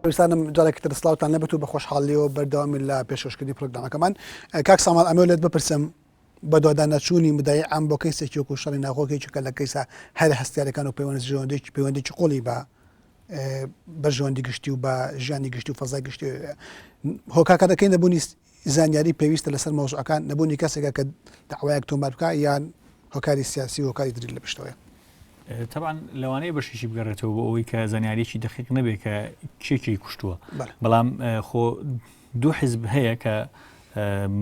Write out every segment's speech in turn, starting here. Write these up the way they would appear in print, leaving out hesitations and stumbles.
ویستانم جارێکی تر سلااوان لەبێت و بە خۆشحاڵیەوە بەردەوامی لە پێشۆشکردنی پرۆگرامەکەمان کاک سامان ئەمە لێت بپرسم بە دووادانەچوونی مدای ئەم بۆ کەیسێکی وەکو شەڕی ناخۆکێکی کە لە کەیسە هەر هەستیارەکان و پەیوەندێکی قوڵی بە ژەوەندی گشتی و بە ژیانی گشتی و فەزای گشتی هۆکاکە دەکەین نەبوونی زانیاری پێویستە لەسەر مۆزوعەکان نەبوونی کەسێکە کە داوایەک تۆمار بکە یان هۆکاری سیاسی و هۆکاری تری لە پشتەوەیە. طبعا لەوانەیە بەشیشی بگەڕێتەوە بۆ ئەوەی کە زانیاریی دقیق نەبێت کە کێکی کوشتووە بەڵام خۆ دوو حیزب هەیە کە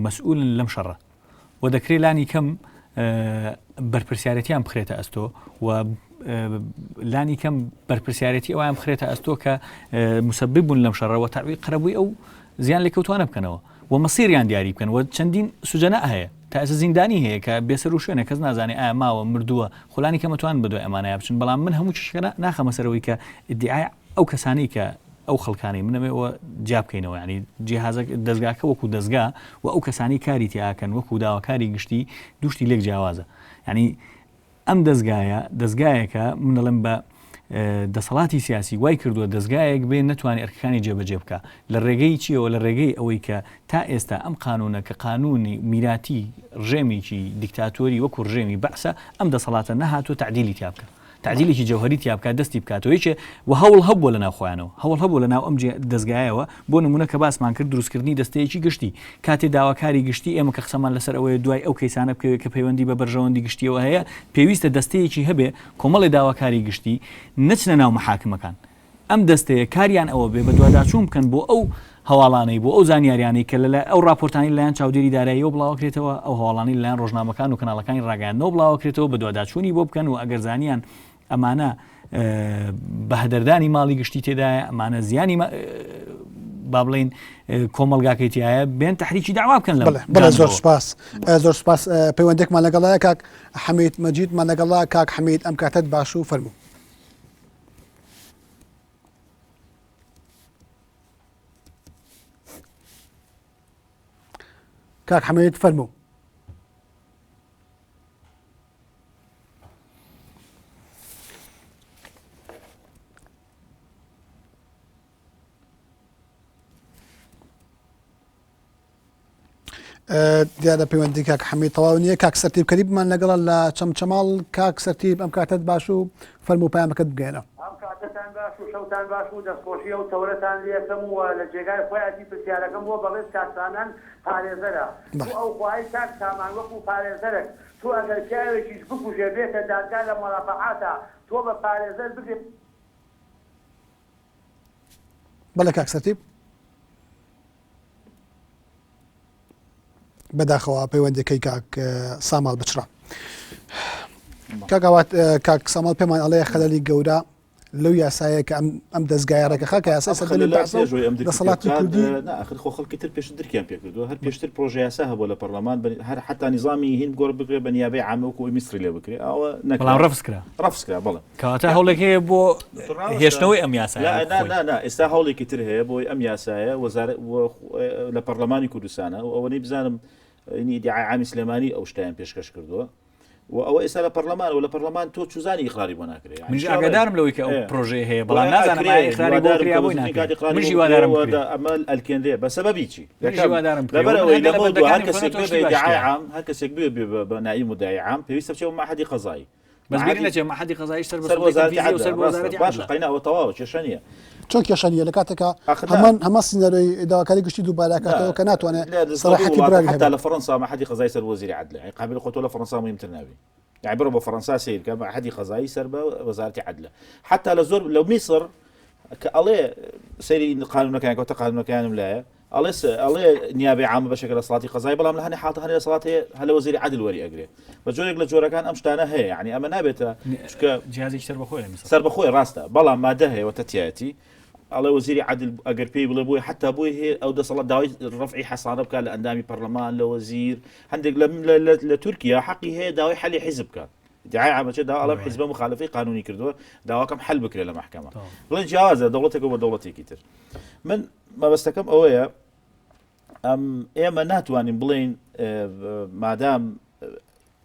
مەسئولن لەم شەڕە و دەکرێت لانی کەم بەرپرسیارەتیان بخرێتە ئەستۆ و لانی کەم بەرپرسیارەتی ئەویان بخرێتە ئەستۆ کە مسبب بوون لەم شەڕەوە تاوی قەرەبووی ئەو زیان لێکەوتوانە بکەنەوە و مەسیریان دیاری بکەن و چەندین سوجەنە هەیە تا ئەسە زیندانی هەیە کە بێسەر و شوێنە کەس نازانێ ئایا ماوە مردووە خۆلانی کەمەتوان بەدوای ئەمانەیە بچن بەڵام من هەموو چشکە ناخەمە سەرەوەی کە ئیدعای ئەو کەسانی کە ئەو خەڵکانی منەوێەوە جیاب بکەینەوە ینی جیهازە دەستگاکە وەکو دەستگا و ئەو کەسانی کاری تیاکەن وەکو داواکاری گشتی دوشتی لێک جیاوازە ینی ئەم دەستگایەکە منەڵم بە دەسەڵاتی سیاسی وای کردووە دەستگایەک بێ نتوانێت ئەرکەکانی جێبەجێ بکە لە ڕێگەی چیەوە لە ڕێگەی ئەوەی کە تا ئێستا ئەم قانونە کە قانونی میراتی ڕژێمێکی دیکتاتۆری وەکو ڕژێمی بەعسە ئەم دەسەڵاتە نەهاتوە تعدیلی تیا بکە تعدیلێکی جەوهری تیا بکات دەستی بکاتەوە یەکێ و هەوڵ هەبووە لە ناوخۆیانەوە هەوڵ هەبوو لە ناو ئەم دەستگایەوە بۆ نمونە کە باسمان کرد دروستکردنی دەستەیەکی گشتی کاتێ داواکاری گشتی ئێمە کە قسەمان لەسەر ئەوەیە دوای ئەو کەیسانە بکەوێت کە پەیوەندی بە بەرژەوەندی گشتیەوە هەیە پێویستە دەستەیەکی هەبێ کۆمەڵی داواکاری گشتی نەچنە ناو محاکمەکان ئەم دەستەیە کاریان ئەوە بێ بە دوواداچوون بکەن بۆ ئەو هەواڵانەی بۆ ئەو زانیاریانەی کە لە ئەو راپۆرتانی لایەن چاودێری داراییەوە بڵاوکرێتەوە ئەو هەواڵانی لایەن ڕۆژنامەکان و کەناڵەکانی ڕاگەیاندنەوە بڵاوکرێتەوە بە دوواداچوونی بۆ بکەن و ئەگەر زانیان ئەمانە بە هەدەردانی ماڵی گشتی تێدایە ئەمانە زیانی با بڵین کۆمەلگاکەیتیایە بێن تحریکی داوا بکەن لە زۆر سپاس زۆر سپاس پەیوەندێکمان لەگەڵایە کاک حەمید مەجیدمان لەگەڵا کاک حەمید ئەم کاتت باش و فەرموو. کاک حەمید فەرموو. دیارە پەیوەندی کاک حەمید تەواو نییە کاک سەرتیب کەریبمان لەگەڵا لە چەمچەماڵ کاک سەرتیب ئەم کاتت باش و فەرموو پەیامەکەت بگەێنە. ئەم کاتتان باش و شەوتان باش و دەستخۆشیە و تەورەتان لێکەم و لە جێگای خۆیاتی پرسیارەکەم بۆ بەڵێز کاکسانان پارێزەرە تو ئەو خوای کاک سامان وەکو پارێزەرێک تو ئەگەر پیاوێکیش بکوژێ بێتە دادگا لە مۆرافەعاتە تۆ بە پارێزەر بگرێت. بەڵێ کاک سەرتیب بەداخەوە پەیوەندەکەی کاک ساماڵ بچرا کاکوات کاک ساماڵ پێمان ئەڵەیە خەلەلی گەورە لەو یاسایە کە ئەم دەستگایە ڕێکەخە کە یاسای دەسەڵاتی کوردی ناخر خۆ خەڵکی تر پێش درکیان پێ کردووە هەر پێشتر پرۆژه یاسا هەبوو لە پەرلەمان هەر حتا نیزامی هین گۆڕ بکرێ بە نیابەی عامە وەکو میسری لێ بکرێ ئەوە بەڵام ڕەفسکرا بەڵێ کەواتە هەوڵێک هەیە بۆ هێشتنەوەی ئەم یاسایە ئێستا هەوڵێکی تر هەیە بۆی ئەم یاسایە لە پەرلەمانی کوردستانە و ئەوەی بزانم ئیدعای عامی سلێمانی ئەو شتیان پێشکەش کردووە و ئەوە ئێستا لە پەرلەمان و لە پەرلەمان تۆ چوزانی ئیقراری بۆ ناکرێت منیش ئاگادارم لەوەی کە ئەو پرۆژەیە هەیە بەڵام نازانم ئیقراری بۆ کریا بۆی ناکرێت منیش وادارم ئەمە ئەلکێندێ بە سەبەبی چی لەبەرەوەی لەبەردەوە هەر کەسێک بێ ئیدعای عام هەر کەسێک بێ بە نائب مدعی عام پێویستە بچێت بە مەحەدی قەزایی بەس بیری نەچێت مەحەدی قەزایی سەر بە وەزارەتی عەدڵ باش قەیناوە تەواوە کێشە نییە چۆن کێشەنیە لە کاتێکە هەمە سینەرۆی داواکاری گشتی دووبارەکاتەوە کە ناتوانێت سەراحەتی برانی حتا لە فەڕەنسا مەحەدی قەزایی سەر وەزیری عەدڵ قابل خۆتۆ لە فەڕەنسا مهمتر نابێت يعني برو بفرنسا سير كما حد قضائي سربه وزاره عدله حتى لزور لو مصر كالي سيري قانون كان كنت قانون كان ملايه الله نيابه عامه بشكل صلاتي قضائي بلا ملهني حاطه هني صلاتي هلا وزير عدل وري اقري بجورك لجورا كان امشتانا هي يعني اما نابته جهازي اشتر بخوي سر بخوي راسته بلا ما ده وتتياتي الله وزير عدل اقر بي بلا بوي حتى بوي هي او ده صلاه داوي رفعي حصانه كان لاندامي برلمان لوزير عندك لتركيا حقي هي داوي حل حزب كان دعايه عامه دا الله حزب مخالفي قانوني كردو داواكم حل بكره للمحكمه بلين جواز دولتك ودولتي كتير من ما بستكم اويا اما ناتوانين بلين مادام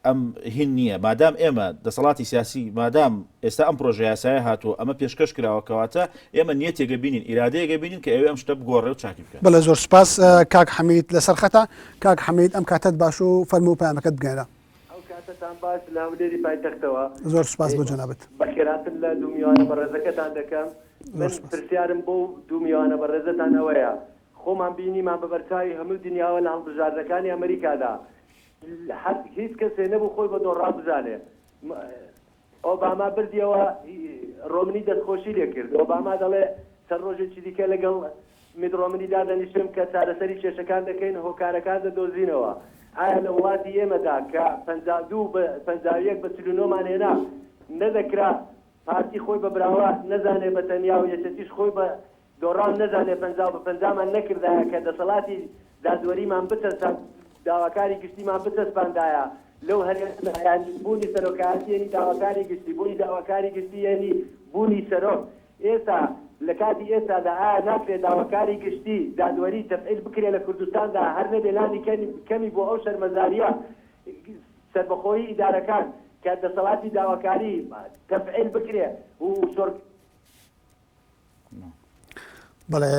ئەم هین نییە مادام ئێمە دەسەڵاتی سیاسی مادام ئێستا ئەم پرۆژه یاسایە هاتووە ئەمە پێشکەش کراوەکەواتە ئێمە نیەتێگە بینین ئیرادەیەگە بینین کە ئێوە ئەم شتە بگۆڕێ و چاکی بکەن. بەڵێ زۆر سپاس کاک حەمید لەسەر خەتە کاک حەمید ئەم کاتت باش و فەرموو پەیامەکەت بگەێنە. ئەو کاتتان باش لە هەولێری پایتەختەوە. زۆر سپاس بۆ جەنابەت. بەخێراتر لە 2 میلیۆنە بەڕێزەکەتان دەکەم. من پرسیارم بۆ 2 میلیۆنە بەڕێزەتان ئەوەیە خۆمان بینیمان بە بەرچاوی هەموو دنیاوە لە هەڵبژاردنەکانی ئەمریکادا هیچ کەسێ نەبوو خۆی بە دۆڕا بزانێ. ئۆباما بردیەوە ڕۆمنی دەستخۆشی لێ کرد. ئۆباما دەڵێ چەند ڕۆژێکی دیکە لەگەڵ میت ڕۆمنی دادەنیشتم کە چارەسەری کێشەکان دەکەین هۆکارەکان دەدۆزینەوە. ئایا لە وڵاتی ئێمەدا کە 52 بە 49مان هێنا نەدەکرا پارتی خۆی بە براوە نەزانێ بە تەنیا و یەکەتیش خۆی بە دۆڕان نەزانێ 50 نەکردایە کە دەسەڵاتی دادوەریمان بتەسە داواکاری گشتیمان بتەسپاندایە لەو هەرێن بوونی سەرۆکاتی یعنی داواکاری گشتی بوونی داواکاری گشتی یعنی بوونی سەرۆک ئێستا لە کاتی ئێستادا ئایا ناکرێت داواکاری گشتی دادوەری تەفعیل بکرێت لە کوردستاندا هەر نەبێ لانی کەمی بۆ ئەو شەرمەزاریە سەربەخۆیی ئیدارەکان کە دەسەڵاتی داواکاری تەفعیل بکرێت و شۆر بەڵێ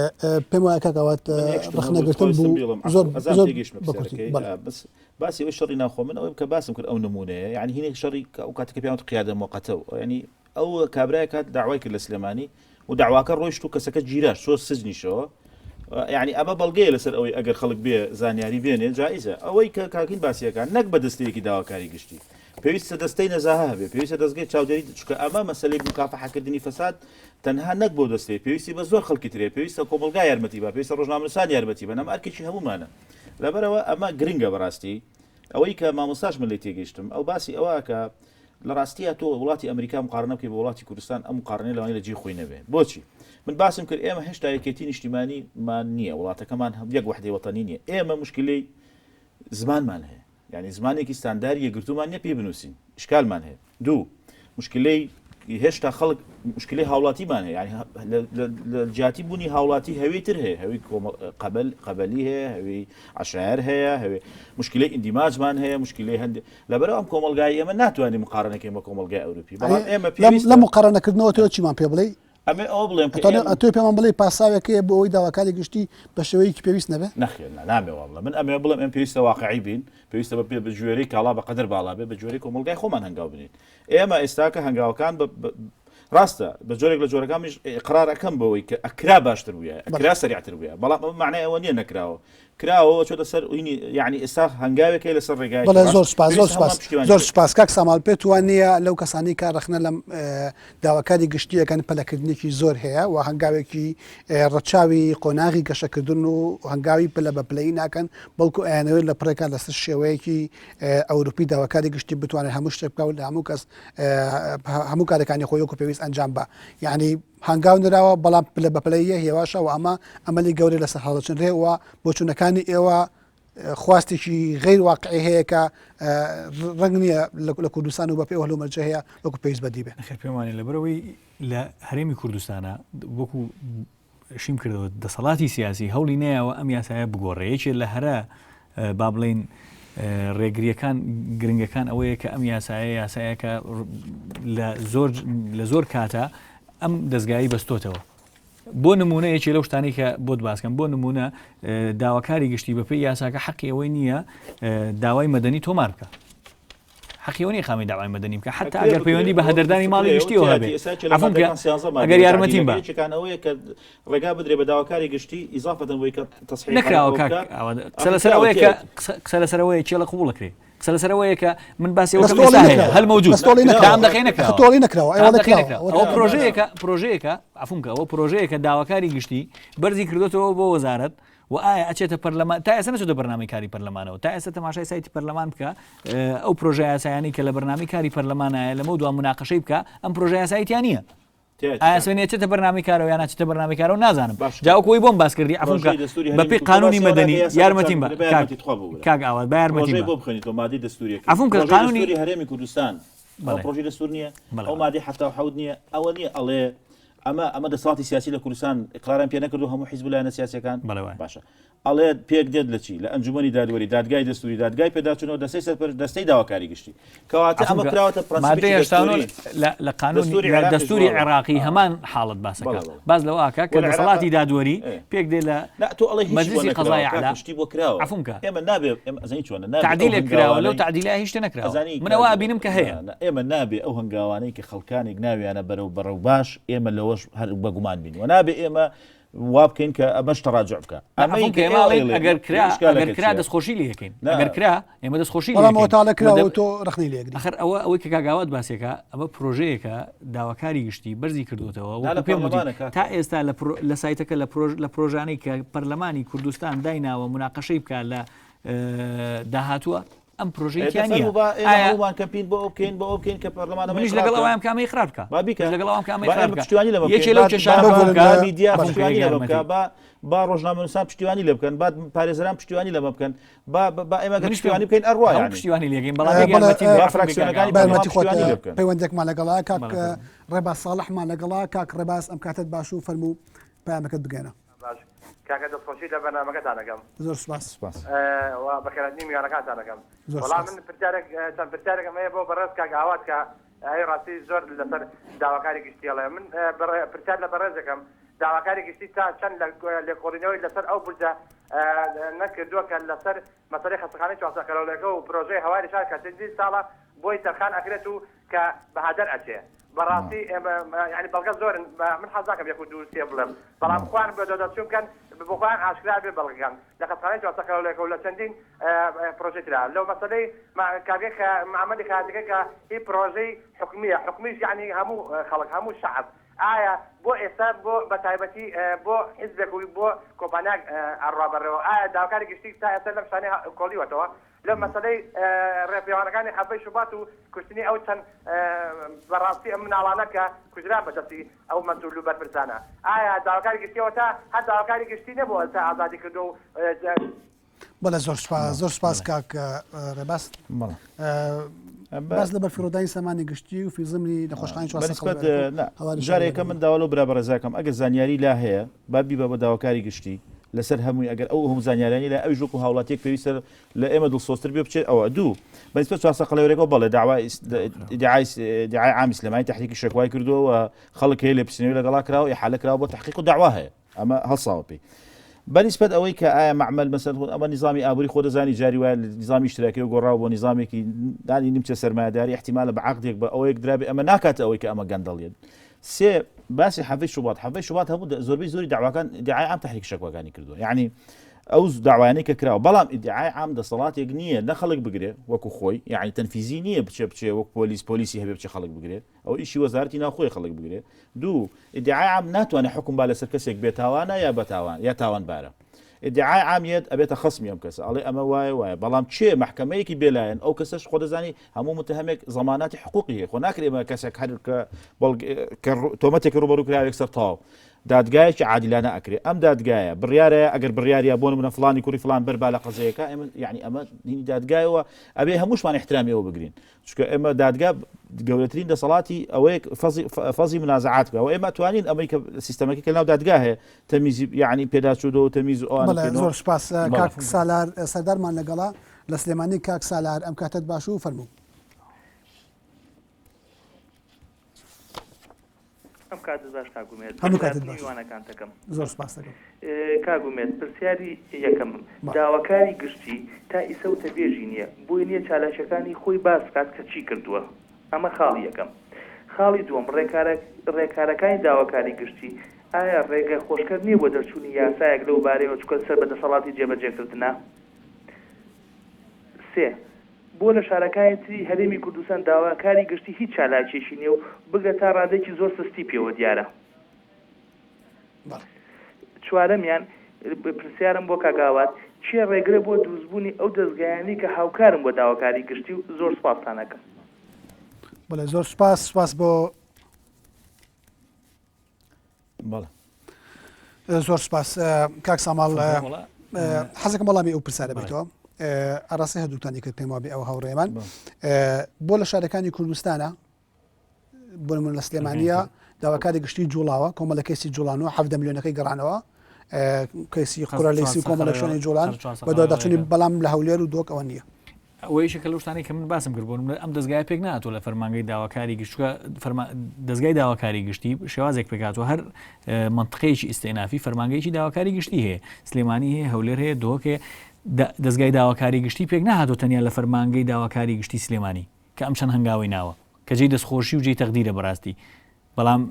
پێم وایە کاکەوات ڕخنەگرتن بوو زۆر بەس باسی ئەوی شەڕی ناخۆ من ئەوەی کە باسم کرد ئەو نمونەیە یعنی هینێک شەڕی ئەو کاتێککە پێیان قیادە موقەتەوە ینی ئەو کابرای کات داوای کرد لە سلێمانی و داواکە ڕۆیشت و کەسەکە جیراش سۆ سزنیشەوە یعنی ئەمە بەڵگەیە لەسەر ئەوەی ئەگەر خەڵک بێ زانیاری بێنێ جائزە ئەوەی کە کاکین باسیەکان نەک بە دەستەیەکی داواکاری گشتی پێویستە دەستەی نەزاها هەبێ پێویستە دەستگای چاودێری چکە ئەمە مەسەلەی مکافحەکردنی فەساد تەنها نەک بۆ دەستەی پێویستی بە زۆر خەڵکی ترێ پێویستە کۆمەلگا یارمەتی بە پێویستە ڕۆژنامەنووسان یارمەتی بە نەم ئەرکێکی هەمومانە لەبەرەوە ئەمە گرنگە بەڕاستی ئەوەی کە مامۆستاش من لێ تێگەیشتم ئەو باسی ئەوە کە لە ڕاستیە تۆ وڵاتی ئەمریکا مقارنە بکەی بە وڵاتی کوردستان ئەم مقارنەی لەوانەیە لە جێ خۆی نەبێ بۆچی من باسم کرد ئێمە هێشتا یەکێتی نیشتیمانیمان نییە وڵاتەکەمان یەک وحدەی وەتانی نییە ئێمە مشکلەی زمانمان هەیە یعنی زمانێکی ستانداری یەکگرتومان نییە پێ بنووسین ئشکالمان هەیە دوو مشکلەی هێشتا خەڵک مشکلەی هاوڵاتیمان هەیە ینی لە جیاتی بوونی هاوڵاتی هەوی تر هەیە هەوی قەبەلی هەیە هەوی عشایر هەیە هەوێ مشکلەی ئیندیماجمان هەیە مشکلەی هەندێک لەبەرەوە ئەم کۆمەلگای ئێمە ناتوانین مقارنەکەین بە کۆمەلگای ئەوروپی بەڵام ئێمە لە مقارنەکردنەوە تۆ چیمان پێ بڵێ ئەمە ئەو بڵێم تۆ پێمان بڵێ پاساوێکەیە بۆ ئەوی داواکاری گشتی بە شێوەیەکی پێویست نەبێ نەخێن نامێ وڵە من ئەمێ بڵێم ئەم پێویستە واقعی بین پێویستە بە ژێرەی کاڵا بە قەدر باڵا بێ بە جۆرەی کۆمەلگای خۆمان هەنگاو بنین ئێمە ئێستاکە هەنگاوەکان ڕاستە بە جۆرێک لە جۆرەکانیش قرارەکەم بەوەی کە ئەکرا باشتر بووە ئەکرا سەریعتر بووە بەڵام معنای ئەوە نییە نەکراوە کراوە چۆتە سەر یعنی ئێستا هەنگاوێکی لەسەر ڕێگای زۆر سپاس کاک سامال پێت وانە لەو کەسانی کار رەخنە لەم داواکاری گشتیەکان پەلەکردنێکی زۆر هەیە و هەنگاوێکی ڕەچاوی قۆناغی گەشەکردن و هەنگاوی پلە بە پلەی ناکەن بەڵکو ئەیانەوەی لە پڕێکان لەسەر شێوەیەکی ئەوروپی داواکاری گشتی بتوانێت هەموو شتێک بکات لە هەموو کەس هەموو کارەکانی خۆی وەکو پێویست ئەنجام بە یعنی هەنگاو نراوە بەڵام پلە بە پلەیە هێواشە و ئەمە ئەمەلی گەورەی لەسەر هەڵەچنرێەوە بۆچوونەکانی ئێوە خواستێکی غیر واقعی هەیە کە ڕەنگ نییە لە کوردستان و بە پێ هەلومەرجە هەیە وەکو پێویست بەدی بێ پێمانێت لەبەرەوەی لە هەرێمی کوردستانە وەکو شیم کردەوە دەسەڵاتی سیاسی هەوڵی نەیەوە ئەم یاسایە بگۆڕێیەکێ لە هەرە با بڵێن ڕێگریەکان گرنگەکان ئەوەیە کە ئەم یاسایەکە لە زۆر کاتە ئەم دەستگایی بەستۆتەوە بۆ نمونە یەکێ لەو شتانی کە بۆت باسکەم بۆ نمونە داواکاری گشتی بە پێی یاساکە حەقی ئەوەی نییە داوای مەدەنی تۆمار بکە حەقیەوەی خامی داوای مەدەنی بکە حتا ئەگەر پەیوەندی بە هەدەردانی ماڵی گشتیەوە هەبێت ئەگەر یارمەتیم بە ئەوەیە کە ڕێگا بدرێ بە داواکاری گشتی ئیزافەتەن بۆی کە تەصحیح نەکراوە قسە لەسەرەوەی چێڵە قبوڵەکرێ قسە لەسەرەوەیە کە من باسی هەل موجود ئەو پرۆژەیەکە عفونکە ئەوە پرۆژەیەکە داواکاری گشتی بەرزی کردوتەوە بۆ وەزارەت و ئایا ئەچێتە پەرلەمان تا ئێستا نەچێتە بەرنامەی کاری پەرلەمانەوە تا ئێستا تەماشای سایتی پەرلەمان بکە ئەو پرۆژە یاسایانی کە لە بەرنامەی کاری پەرلەمانایە لەمە دوام مناقەشەی بکە ئەم پرۆژە یاساییان نییە ئاسوێنێتێتە بەرنامەی کارەوە یان ناچێتە بەرنامەی کارەوە نازانم جاوەکەوەی بۆم باس کردی عفونکە بەپێی قانونی مەدەنی یارمەتیم بە کاک ئاوات بە یارمەتیم بۆ بخوێنیتەوە مادەی دەستوریەکە عفونکە قانونی هەرێمی کوردستان پرۆژەی دەستور نییە ئەو مادەی 1970 نییە ئەوە نییە ئەڵێ ئەمە دەسەڵاتی سیاسی لە کوردستان ئقراران پێ نەکردو هەموو حیزب لایەنە سیاسەکان بەڵێ باشە ئەڵێ پێک دێت لە چی لە ئەنجومەنی دادوەری دادگای دەستوری دادگای پێداچنەوە دەستەی داواکاری گشتی کەواتە ئەمە کراوەتە لە قانون دەستوری عێراقی هەمان حاڵت باسەکە باز لەوەکە کە دەسەڵاتی دادوەری پێک دێ لە تۆ ئەڵێ مەجلیسی قەزای ئەعلا شتی بۆ کراوە عفومکە ئێمە نابێ ئەزانی چۆنە نابێ تعدیلێک کراوە لەو تعدیلە هیچ شتێ نەکراوە من ئەوە بینم کە هەیە ئێمە نابێ ئەو هەنگاوانەی کە خەڵکانێک ناویانە بەڕەو باش ئێمە لەوەش هەر بەگومان بین و نابێ ئێمە وا بکەین کە ئەمەش تەڕاجع بکە ئەگەر کرا دەستخۆشی لێ یەکەین ئەگەر کرا ئێمە دەستخۆشی تاالەکراوە تۆ ڕخنی لێ ئەخر ئەوەی کە کاگاوات باسێکە ئەمە پرۆژەیەکە داواکاری گشتی بەرزی کردوتەوە پێم تا ئێستا لە سایتەکە لە پرۆژانەی کە پەرلەمانی کوردستان دایناوە مناقەشەی بکە لە داهاتووە ئەم پرۆژەیەکیان کەپین بۆ ئۆکەین بۆ ئۆکەین کە پەرلەمانە منیش لەگەڵ ئەوام کامی خراپ بکە لەگەڵ پشتیوانی لە یەکێ لەو چێشانە میدیا پشتیوانی لە بکە با ڕۆژنامەنووسان پشتیوانی لە بکەن بعد پارێزەران پشتیوانی لەمە بکەن با ئێمە پشتیوانی بکەین ئەڕوایان پشتیوانی لێگەین بەڵام فراکسیۆنەکانی پەیوەندێکمان لەگەڵا کاک ڕێباز ساڵحمان لەگەڵا کاک ڕێباز ئەم کاتت باش و فەرموو پەیامەکەت بگەنە کاکە دەستخۆشی لە بەرنامەکەتانەکەم زۆر سپاس بەکەرەتنی میوانەکانتانەکەم وەڵام من چەند پرسیارێکم هەیە بۆ بەڕێز کاک ئاوات کە ئەی ڕاستی زۆر لەسەر داواکاری گشتیڵێ من پرسیار لە بەڕێزەکەم داواکاری گشتی تا چەند لە کۆڕینەوەی لەسەر ئەو بورجە نەکردووە کە لەسەر مەسەلەی خەستەخانەی چوارسەکەلەوەلەکە و پرۆژەی هەواری شار کە چەندین ساڵە بۆی تەرخان ئەکرێت و کە بەهادەر ئەچێ بەڕاستی ینی بەڵگە زۆرن من حەزاکەم یەک و دوو سێ بڵێم بەڵام خوان بە دۆدەچوون بکەن بخوان ئاشکرا بێ بەڵگەکان لە خەستەخانەی چوارسەکەلەوەلەکە و لە چەندین پرۆژەی ترا لەو مەسەلەی کاگێک معامەلی خاتەکە کە هی پرۆژەی حکمیش یعنی هەموو خەڵک هەموو شعب ئایا بۆ ئێستا بۆ بە تایبەتی بۆ حیزبێک و بۆ کۆمپانیاک ئەڕابەرەوە ئایا داواکاری گشتی تا ئێستا لەم شانەی کۆڵیوەتەوە لە مەسەلەی ڕێپێوانەکانی حەبەی شوبات و کوشتنی ئەو چەند بەڕاستی ئەم مناڵانە کە کوژران بەدەستی ئەو مەسئول و بەرپرسانە ئایا داواکاری گشتیەوە تا هەر داواکاری گشتی نەبووە تا ئازادی کردو و بەڵێ زۆر سپاس کاک ڕێباز باز لەبەر فیرۆدانی سەمانی گشتی و فیزمنی نەخۆشخانەی جارێکە من داوا لەو برا بەڕێزاکەم ئەگەر زانیاری لا هەیە با بیبە بە داواکاری گشتی لەسەر هەمووی ئەگەر ئەو هەموو زانیارانی لە ئەوی ژوک و هاوڵاتیەک پێویستە لە ئێمە دڵسۆستر بێ بچێت ئەوە دوو بەنسبەت چوارسەقەلەوەرێکەوە بەڵێ داعای عامی سلێمانی تحقیقی شەکوای کردووە و خەڵک هەیە لە پرسیارەوەی لەگەڵا کراوە ئیحالە کراوە بۆ تحقیق و داوا هەیە ئەمە هەڵساوە پێی بەنسبەت ئەوەی کە ئایا معمەل مەسەل ئەمە نظامی ئابووری خۆ دەزانی جاری وایە نظامی اشتراکی و گۆڕاو بۆ نظامێکی دانی نیمچە سەرمایه‌داری احتیمالە بە عەقدێک بە ئەوەیەک درابێ ئەمە ناکاتە ئەوەی کە ئەمە گەندەڵێن سێ باسی حەفەی شوبات هەبوو زۆربەی زۆری داواکان ئیدعای عام تحریک شەکوەکانی کردووە یعنی ئەو داوایانەی کە کراوە بەڵام ئیدعای عام دەسەڵاتێک نییە نە خەڵک بگرێ وەکو خۆی یعنی تەنفیزی نییە بچێ وەک پۆلیسی هەبێ بچێ خەڵک بگرێت ئەو ئیشی وەزارەتی ناوخۆی خەڵک بگرێت دوو ئیدعای عام ناتوانێت حکم با لەسەر کەسێک بێتاوانە یا بەتاوان یا تاوانبارە ادعای عامیت ئەبێتە خصمی ئەم کەسە ئەڵێ ئەمە وایە بەڵام چێ محکەمەیەکی بێلایەن ئەو کەسەش خۆ دەزانی هەموو متهمێک زەماناتی حقوقی هەیە خۆ ناکرێت ئەمە کەسێک هەر کە تۆمەتێک ڕوبەرو کراوێک سەر تاو دادگایەکی عادلانە ئەکرێت ئەم دادگایە بڕیارەیە ئەگەر بڕیاریە بۆ منە فلانی کوڕی فلان بەربا لە قەزەیەەکە ئێمە یعنی ئەمە دینی دادگایەوە ئەبێ هەمووشمان احترامیەوە بگرین چونکە ئێمە دادگا گەورەترین دەسەڵاتی ئەوەیە فەزی منازعات بکە و ئێمە توانین ئەمریکا سیستەمەکە کە ناو دادگا هەیە تەمیزی یعنی پێداچوودەوە و تەمیز ئەوان زۆر سپاس کاک سالار سەردارمان لەگەڵا لە سلێمانی کاک سالار ئەم کاتت باش و فەرموو ئەم کات باش کاگومێت هەموو کاتت باش میوانەکانتەکەم زۆر سپاس دەکەم کاگومێت پرسیاری یەکەم داواکاری گشتی تا ئیسە و تەبێژی نییە بۆی نییە چالاشەکانی خۆی باس بکات کە چی کردووە ئەمە خاڵی یەکەم خاڵی دووەم ڕێکارەکانی داواکاری گشتی ئایا ڕێگە خۆشکرد نییە بۆ دەرچوونی یاسایەک لەو بارەیەوە چکە سەر بەدەسەڵاتی جێبەجێکردنا سێ بۆ لە شارەکانی تری هەرێمی کوردستان داواکاری گشتی هیچ چالاکێشی نییە و بگە تا ڕادێکی زۆر سستی پێوە دیارە چوارەمیان پرسیارم بۆ کاگاوات چیە ڕێگرە بۆ دروستبوونی ئەو دەستگایانی کە هاوکارم بۆ داواکاری گشتی و زۆر سپاسانەکەم بەڵێ زۆر سپاس بۆ زۆر سپاس کاک ساماڵ حەزەکەم وەڵامی ئەو پرسیارە بێتەوە ئەڕاستی هەردووتانی کرد پێم وابێ ئەو هاوڕێمان بۆ لە شارەکانی کوردستانە بۆ من لە سلێمانیە داواکاری گشتی جوڵاوە کۆمەڵە کەسی جوڵانەوە 7 میلیۆنەکەی گەڕانەوە کەسی قورەلیسی کۆمەڵە شوێنی جوڵان بەدوا دەچنی بەڵام لە هەولێر و دۆک ئەوە نییە ئەوەیشە کە لەو شتانی کە من باسم کردبوون ئەم دەستگای پێک ناتوە لە فەرمانگەی داواکاری گشتوکە دەستگای داواکاری گشتی شێوازێک پێکاتەوە هەر منطقەیەکی ئیستێنافی فەرمانگەیەکی داواکاری گشتی هەیە سلێمانی هەیە هەولێر هەیە دۆکێ دەستگای داواکاری گشتی پێک نهاتۆ تەنیا لە فەرمانگەی داواکاری گشتی سلێمانی کە ئەم چەند هەنگاوی ناوە کە جێی دەستخۆشی و جێی تەقدیرە بەڕاستی بەڵام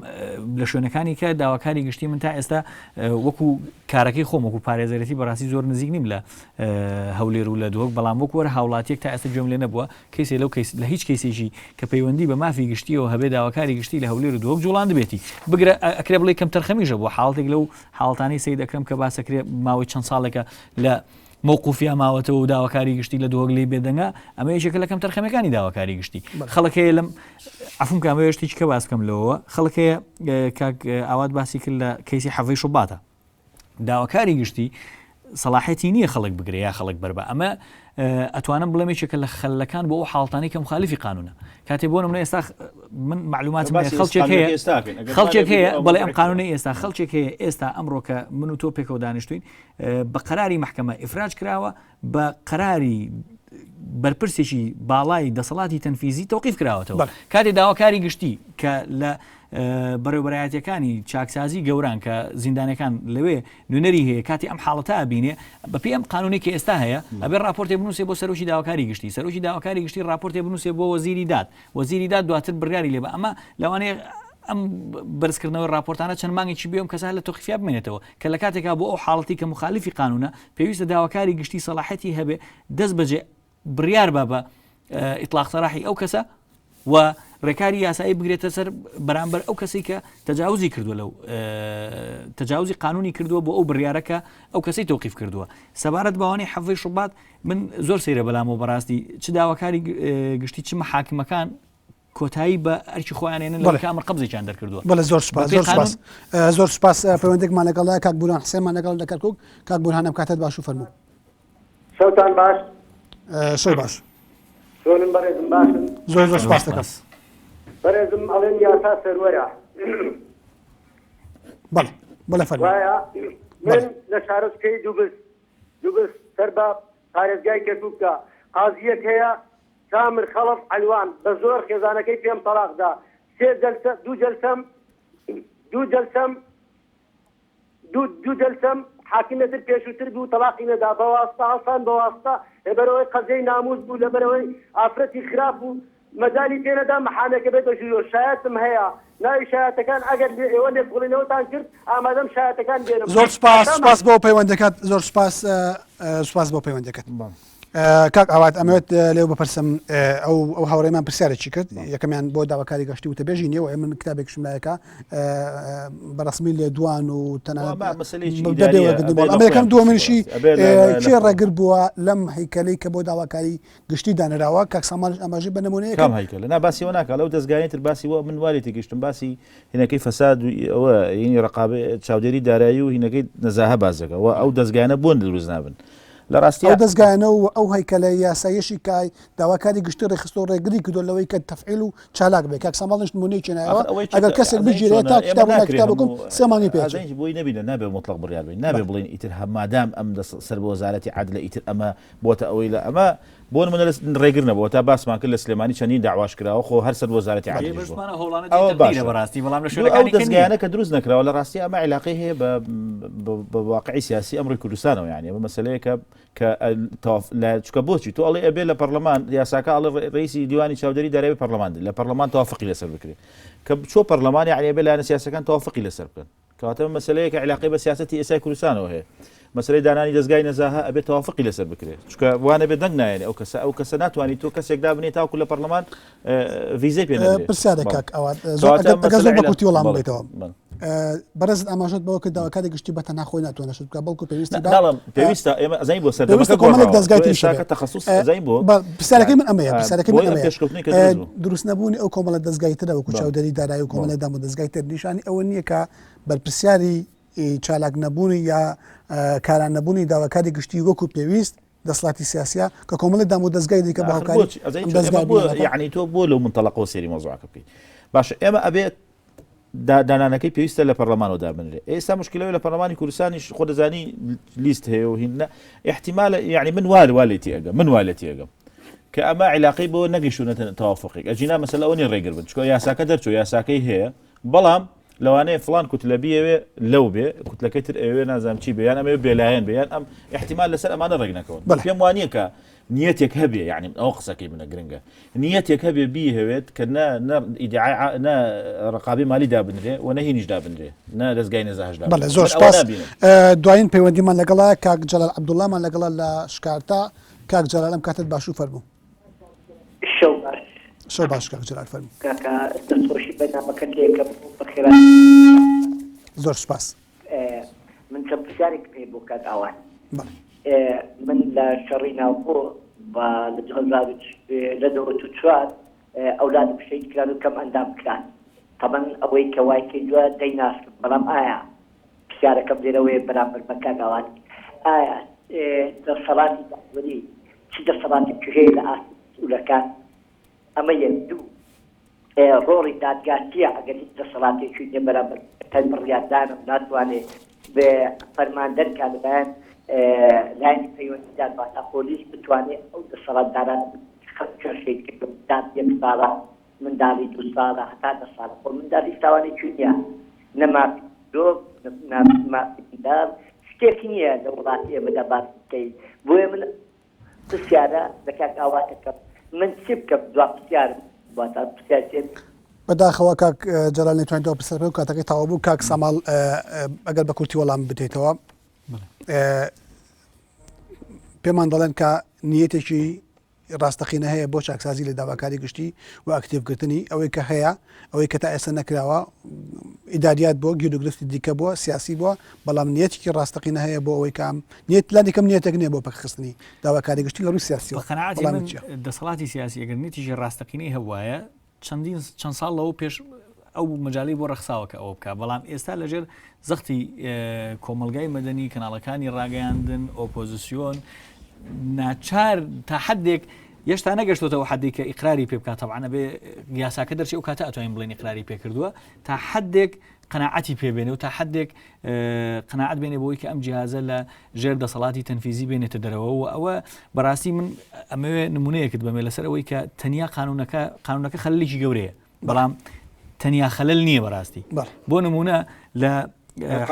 لە شوێنەکانی کە داواکاری گشتی من تا ئێستا وەکو کارەکەی خۆم وەکو پارێزەرەتی بەڕاستی زۆر نزیک نیم لە هەولێر و لە دۆک بەڵام وەکو وەرە هاوڵاتیەک تا ئێستا گوێم لێ نەبووە کەیسێ لەو لە هیچ کەیسێکی کە پەیوەندی بە مافی گشتیەوە هەبێ داواکاری گشتی لە هەولێر و دۆک جوڵان دەبێتی بگرە ئەکرێ بڵێ کەم تەرخەمیژە بۆ حاڵاتێک لەو حاڵەتانەی سەید دەکەم کە باسەکرێ ماوەی چەند ساڵێکە لە مووقوفیا ماوەتەوە و داواکاری گشتی لە دۆک لێ بێدەنگا ئەمە یەکێکە لە کەم تەرخەمەکانی داواکاری گشتی خەڵکەیە لەم عفوم کامەوە شتێکی کە باس بکەم لەوە خەڵکەیە کاک ئاوات باسی کرد لە کەیسی حەڤەی شوباتە داواکاری گشتی سەلاحەتی نییە خەڵک بگرێ یا خەڵک بەربە ئەمە ئەتوانم بڵێم یەکێکە لە خەلەکان بۆ ئەو حاڵتانەی کە مخالفی قانونە کاتێ بۆ نمونە ئێستا من معلوماتم خەڵکێک هەیە بەڵێ ئەم قانونی ئێستا خەڵکێک هەیە ئێستا ئەمڕۆ کە من و تۆ پێکەوە دانیشتوین بە قەراری محکەمە ئیفراج کراوە بە قەراری بەرپرسێکی باڵای دەسەڵاتی تەنفیزی تەوقیف کراوەتەوە کاتێ داواکاری گشتی کە لە بەڕێوەبەرایەتیەکانی چاکسازی گەوران کە زیندانەکان لەوێ نوێنەری هەیە کاتی ئەم حاڵەتە ئابینێ بەپێی ئەم قانونێکی ئێستا هەیە ئەبێ راپۆرتێ بنووسێ بۆ سەرۆکی داواکاری گشتی سەرۆکی داواکاری گشتی راپۆرتێ بنووسێ بۆ وەزیری داد دواتر بڕیاری لێ بە ئەمە لەوانەیە ئەم بەرزکردنەوەی راپۆرتانە چەند مانگێکی بێم کەسا لە تۆقیفیا بمێنێتەوە کە لە کاتێکا بۆ ئەو حاڵەتی کە مخالفی قانونە پێویستە داواکاری گشتی سەلاحەتی هەبێ دەست بەجێ بڕیار بە بە ئیطلاق سەراحی ئەو کەسە و ڕێکاری یاسایی بگرێتە سەر بەرامبەر ئەو کەسی کە تەجاوزی کردووە لەو تەجاوزی قانونی کردووە بۆ ئەو بڕیارەکە ئەو کەسی تەوقیف کردووە سەبارەت باوانەی حەڤەی شوبات من زۆر سەیرە بەلامەوە بەڕاستی چ داواکاری گشتی چ محاکمەکان کۆتایی بە ئەرکی خۆیانێنن لە کامر قبزێکیان دەرکردووە بەڵێ زۆر سپاس پەیوەندێکمان لەگەڵا کاک بورهان حسێنمان لەگەڵ دەکەرکوک کاک بورهانم کاتت باش و فەرموو شەوتان باش شەو باش چۆنم بەڕێزم باشن زۆر سپاس دەکەم بەڕێزم ئەڵێن یاسا سەروەرە بەڵێ فەرموو وایە من لە شارۆچکەی دووبست سەر بە پارێزگای کەرکووکە قازیەک هەیە کامر خەڵف عەلوان بە زۆر خێزانەکەی پێم تەلاقدا دوو جەلسەم حاکمێتر پێشووتر بوو تەلاقی نەدا بەواستا ئاسان بەواستا لەبەرەوەی قەزەی ناموس بوو لەبەرەوەی ئافرەتی خراپ بوو مەجای پێنەدا محامەکە بێتە ژوور شایەتم هەیە ناوی شایەتەکان ئەگەر ئێوە لێ بڵێنەوەتان کرد ئامادەم شایەتەکان بێنم زۆر سپاس بۆ پەیوەندەکەت زۆر سپاس بۆ پەیوەندەکەت کاک ئاوات ئەمەوێت لێو بپرسم ئەو هاوڕێمان پرسیارێکی کرد یەکەمیان بۆ داواکاری گەشتی وتەبێژی نیەوە من کتابێکشم لایەکە بەڕسمی لێ دوان و تەنانەتەکەم دووەمنشی چێ ڕێگر بووە لەم هەیکەلەی کە بۆ داواکاری گشتی دانراوە کاک سامان ئەماژی بە نمونەیە کام هەیکەل لە باسیەوە ناکە لەو دەستگایەتر باسی وە من والیتی گەشتم باسی هینەکەی فەساد ئەوە یعنی ڕقابە چاودێری دارایی و هینەکەی نەزاهە بازەکە و ئەو دەستگایانە بۆن دروست نابن لە ڕاستی دەستگایانە و ئەو هەیکەلە یاسایشی کای داواکاری گشتی ڕێخستۆ ڕێگری کردو لەوەی کە تەفعیل و چالاک بێ کاک ساماڵش نمونەی چێنایەوە ئەگەر کەسێک بگیرێت تا کتابەکەم سێمانی پێ بۆی نەبینە نابێ مطلق بڕیار بین نابێ بڵین ئیتر هەمادام ئەم سەر بۆ وەزارەتی عەدلە ئیتر ئەمە بۆتە ئەوەی لە ئەمە بۆ نمونە ڕێگر نەبووە تا باسمان کرد لە سلێمانی چەندین داواش کراوە خۆ هەر سەر وەزارەتی عەدل ئەو دەستگایانە کە دروست نەکراوە لە ڕاستی ئەمە عیلاقەی هەیە بە واقعی سیاسی ئەمڕۆی کوردستانەوە یعنی ئەمە مەسەلەیەکە کە چکە بۆچی تۆ ئەڵێ ئەبێ لە پەرلەمان یاساکە ئەڵێ ڕئیسی دیوانی چاودێری دارایی پەرلەمان لە پەرلەمان تەوافقی لەسەر بکرێت کە چۆ پەرلەمانی یعنی ئەبێ لایەنە سیاسەکان تەوافقی لەسەر بکەن کەواتە مەسەلەیەکە عیلاقەی بە سیاسەتی ئێستای کوردستانەوە هەیە مەسەلەی دانانی دەستگای نەزاهە ئەبێت تەوافقی لەسەر بکرێت چکە وانە بێ دەنگ نایێنێ ئەو کەسە ناتوانانی تۆ کەسێک دابنێت تاوکو لە پەرلەمان ڤیزەی پێ پرسیارە کاک ئەوات زۆر بەکوتی وەڵام بڵێتەوە بەرزت ئاماژەت بەوە کە داواکاری گشتی بە تەنها خۆی ناتوانێت بکە بەڵکو پێویستە ئێمە ئەزای بۆ سەردەمەکە کۆمەڵێک دەستگای تەخەسوس ئەزای بۆ پرسیارەکەی من ئەمەیە پرسیارەکەی من ئەمەیە دروست نەبوونی ئەو کۆمەڵە دەستگای ترە وەکو چاودێری دارایی و کۆمەڵە دام و دەستگای تر نیشانی ئەوە نییە کە بەرپرسیاری چالاک نەبوونی یا کاران نەبوونی داواکاری گشتی وەکو پێویست دەسڵاتی سیاسیە کە کۆمەڵی دام و دەستگای دیکە بە هاوکاری یعنی تۆ بۆ لەو منتەڵەقەوە سێری مۆزوعەکە بکەیت باشە ئێمە ئەبێت دانانەکەی پێویستە لە پەرلەمانەوەدا بنرێ. ئێستا مشکلەوەی لە پەرلەمانی کوردستانیش خۆ دەزانی لیست هەیە و هینە احتیمال یعنی من والێتی ئەگەم من والێتی ئەگەم کە ئەمە علاقەی بۆ نەگەیشتونەتە تەوافقێک ئەجینا مەسەلە ئەوەی ڕێگر بن چکۆ یاساکە دەرچوو یاساکەی هەیە بەڵام لەوانەیە فلان کوتلەبیەوێ لەو بێ کوتلەکەی تر ئەوێ نازانم چی بێیان ئەمە بێلایەن بێیان ئەم احتیمال لەسەر ئەمانە ڕێک نەکەون پێم وانییە کە نیەتێک هەبێ یعنی ئەو قسەکەی منە گرنگە نیەتێک هەبێ بی هەوێت کە نە ڕقابی مالی دابنرێ و نەهینیش دابنرێ نە دەستگای نەزاهشدا بەڵێ زۆر سپاس دوایین پەیوەندیمان لەگەڵا کاک جەلال عەبدوڵڵامان لەگەڵا لە شکارتا کاک جەلال ئەم کاتت باشوو فەرموو شەو باش کاک جەلال فەرموو کاکە دەستخۆشی بەنامەکەت لێکەم بەخێرا زۆر سپاس من چەند پرسیارێک پێ بۆ کات ئاوان من لە شەڕی ناوخۆ بە لە 2004 ئەولادم شەید کران و کەم ئەندام کران تەمەن ئەوەی کە وای کردووە دەیناسم بەڵام ئایا پرسیارەکەم لێرەوەی بەرامبەر بە کات ئاوان ئایا دەسەڵاتی داوەری چی دەسەڵاتی هەیە لە ئاسوولەکان ئەمە یەک دوو ڕۆڵی دادگاتیە ئەگەر هیچ دەسەڵاتێکی نیە بەرامبەر بڕیاردانم ناتوانێت بە فەرماندەر کارەبایان لایەنی پەیوەندیدار باتە پۆلیس بتوانێت ئەو دەسەڵاتداران داد یەک ساڵە منداڵی 2 ساڵە هەتا 10 ساڵە خۆ منداڵی تاوانێکی نییە نەمافی دۆ نەمافیدار شتێکی نییە لە وڵاتی ئێمەدا باس بکەین بۆیە من پرسیارە لە کاک ئاواتەکەم من چی بکەم دوا پرسیارم بۆتە پرسیارێت بەداخەوە کاک جەلال نێتوانێتەوە پرسیار و کاتەکەی تەواو بوو کاک ساماڵ ئەگەر بە کورتی وەڵام بدەیتەوە پێمان دەڵێن کە نیەتێکی ڕاستەقینە هەیە بۆ چاکسازی لە داواکاری گشتی و ئەکتیڤکردنی ئەوەی کە هەیە ئەوەی کە تا ئێستا نەکراوە ئیداریات بۆ گیرروگرفتی دیکە بووە سیاسی بووە بەڵام نیەتێکی ڕاستەقینە هەیە بۆ ئەوەی کام نیەت لانی کەم نیەتێک نییە بۆ پەخستنی داواکاری گشتی لە ڕووی سیاسیەوە قەناعەتی من دەسەڵاتی سیاسی ئەگەر نیەتیژی ڕاستەقینەی هەبوایە چەند ساڵ لەوە پێش ئەو مەجای بۆ ڕەخساوە کە ئەوە بکە بەڵام ئێستا لەژێر زەختی کۆمەلگای مەدەنی کەناڵەکانی ڕاگەیاندن ئۆپۆزیسیۆن ناچار تا حدێک یەشتا نەگەشتۆتەوە حدێک کە ئیقراری پێ بکات تەبعانە بێ یاساکە دەرچی ئەو کاتە ئەتوانین بڵێن ئیقراری پێکردووە تا حدێک قەناعەتی پێبێنێ و تا حدێک قەناعەت بێنێ بۆی کە ئەم جیهازە لە ژێر دەسەڵاتی تەنفیزی بێنێتە دەرەوە و ئەوە بەڕاستی من ئەمەوێ نمونەیەکت بەمێ لەسەر ئەوەی کە تەنیا قانونەکە خەلەلێکی گەورەیە بەڵام تەنیا خەلەل نییە بەڕاستی بۆ نمونە لە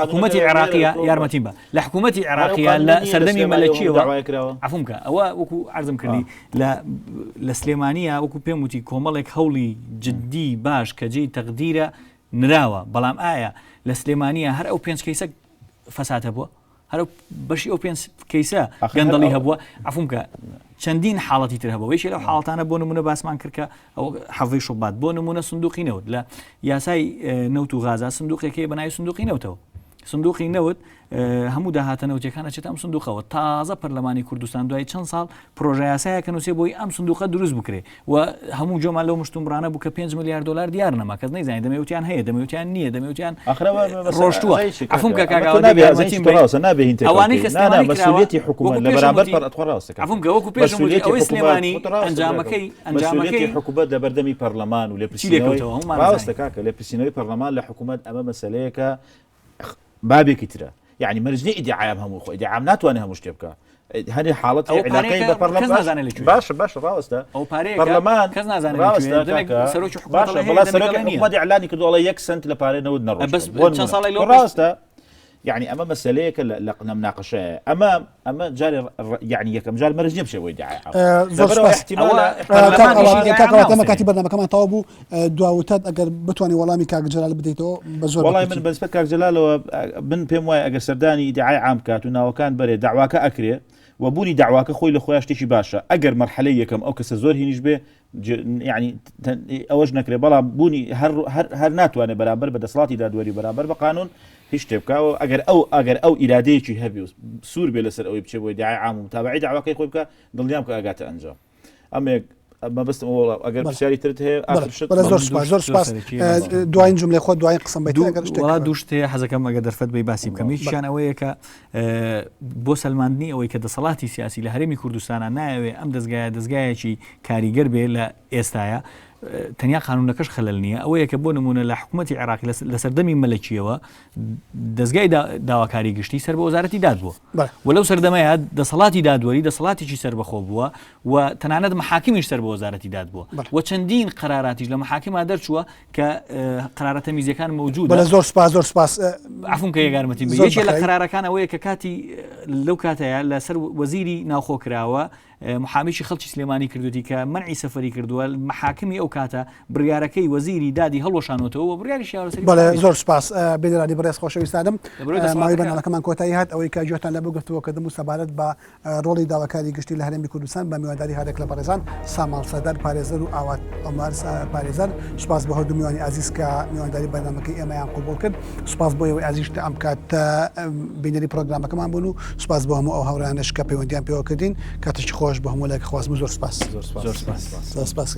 حکوومەتی عێراقیە یارمەتیم بە لە حکوومەتی عێراقیە لە سەردەمی مەلەکیەوە عفومکە ئەوە وەکو عەرزم کردی لە سلێمانیە وەکو پێم وتی کۆمەڵێک هەوڵی جددی باش کە جێی تەقدیرە نراوە بەڵام ئایا لە سلێمانیە هەر ئەو 5 کەیسە فەساد هەبووە هەر بەشی ئەو 5 کەیسە گەندەڵی هەبووە عفومکە چەندین حاڵەتی تر هەبوو ویشی لەو حاڵەتانە بۆ نمونە باسمان کرد کە ئەو حەڤی شوبات بۆ نمونە سندوقی نەوت لە یاسای نەوت و غازا سندوقێکی بەناوی سندوقی نەوتەوە سندوقی نەوت هەموو داهاتە نەوتەکانە چێت ئەم سندوقەوە تازە پەرلەمانی کوردستان دوای چەند ساڵ پرۆژە یاسایەکە نووسێ بۆی ئەم سندوقە دروست بکرێ و هەموو جۆمان لەو مشتومڕانە بوو کە 5 میلیارد دلار دیار نەما کەس نەیزانێت دەمەوتیان هەیە دەمەوتیان نییە دەمەوتیان ڕۆشتووە عفومکە ئەوانەی مەسئولیەتی حکوومەت لە بەرامبەر پەرەتخواڕاستەکە عفومکە وەکو پێشموتی ئەوەی سلێمانی ئەنجامەکەی حکوومەت لە بەردەمی پەرلەمان و لێ ڕاستەکە لێ پرسینەوەی پەرلەمان لە حکوومەت ئەمە مەسەلەیەکە بابێکی ترە يعني مرجني إدعام هم وخو إدعام ناتواني هم مشتبكة هذه حالة علاقة ببرلمان باش راوسته برلمان راوسته باش بلا سرقة حكومة إعلاني كدو الله يكسنت لباري نود نروش بس كان صار لي راوسته يعني أما مسألة لقنا مناقشة أما جاري يعني يكم جاري مرجني بشيء ويدعي زبروا احتمال كما كاتبنا كمان طابو دعوتات أجر بتواني والله ميكاك جلال بديتو بزور والله من بالنسبة كاك جلال من بيم واي أجر سرداني دعاء عام كاتونا وكان بري دعواك أكري وبوني دعواك خوي لخوياش تيجي باشا أجر مرحلة يكم أو كسزور هي نجبه يعني أوجنا كري بلا بوني هر ناتواني برابر بدأ صلاتي دادوري برابر بقانون هیچ تبکاو اگر او ارادهی هەبی سوور بێ لەسەر ئەوەی بچێ بۆی داعای عام و متابعی داواکەی خۆی بکە دڵنیام کە ئاگاتە ئەنجام ئەمە بەستم ئەگەر پرسیاری ترت هەیە زۆر سپاس دوایین جملەی خۆ دوایین قسەم وڵا دوو شتێ حەزەکەم ئەگەر دەرفەت بەی باسی بکەم یەکیشیان ئەوەیە کە بۆ سەلماندنی ئەوەی کە دەسەڵاتی سیاسی لە هەرێمی کوردستانە نایەوێ ئەم دەستگایەکی کاریگەر بێ لە ئێستایە تەنیا قانونەکەش خەلەل نییە ئەوەیە کە بۆ نمونە لە حکوومەتی عێراقی لە سەردەمی مەلەکیەوە دەستگای داواکاری گشتی سەر بە وەزارەتی داد بووە و لەو سەردەمەیە دەسەڵاتی دادوەری دەسەڵاتێکی سەربەخۆ بووە و تەنانەت محاکمیش سەر بە وەزارەتی داد بووە و چەندین قەراراتیش لە محاکمە دەرچووە کە قەرارە تەمیزیەکان موجودە. زۆر سپاس عفوم کە یەکارمەتی یەکێ لە قەرارەکان ئەوەیە کە کاتی لەو کاتەیە لەسەر وەزیری ناوخۆ کراوە محامیشی خەڵکی سلێمانی کردوتی کە منعی سەفەری کردووە محاکمی ئەو کاتە بڕیارەکەی وەزیری دادی هەڵوەشانەوەتەوە و بڕیاری شێوەسەری. زۆر سپاس بێدرانی بەڕێز خۆشەویستانم ماوەی بەنامەکەمان کۆتایی هات ئەوەی کە گوێتان لە بگرتووە کە دەمو سەبارەت بە ڕۆڵی داواکاری گشتی لە هەرێمی کوردستان بە میوانداری هەرێک لە بەڕێزان ساماڵ سەدەر پارێزەر و ئاوات ئۆمار پارێزەر سوپاس بە هەردوو میوانی عزیز کە میوانداری بەرنامەکەی ئێمەیان قبول کرد سوپاس بۆ ئەوەی عزیزتە ئەم کات بینەری پرۆگرامەکەمان بوون و سوپاس بۆ هەموو ئەو هاوڕانش کە پەیوەندیان پێوە کردین کاتێکی خۆش بە هەموو لایەک خواستم زۆر سپاس.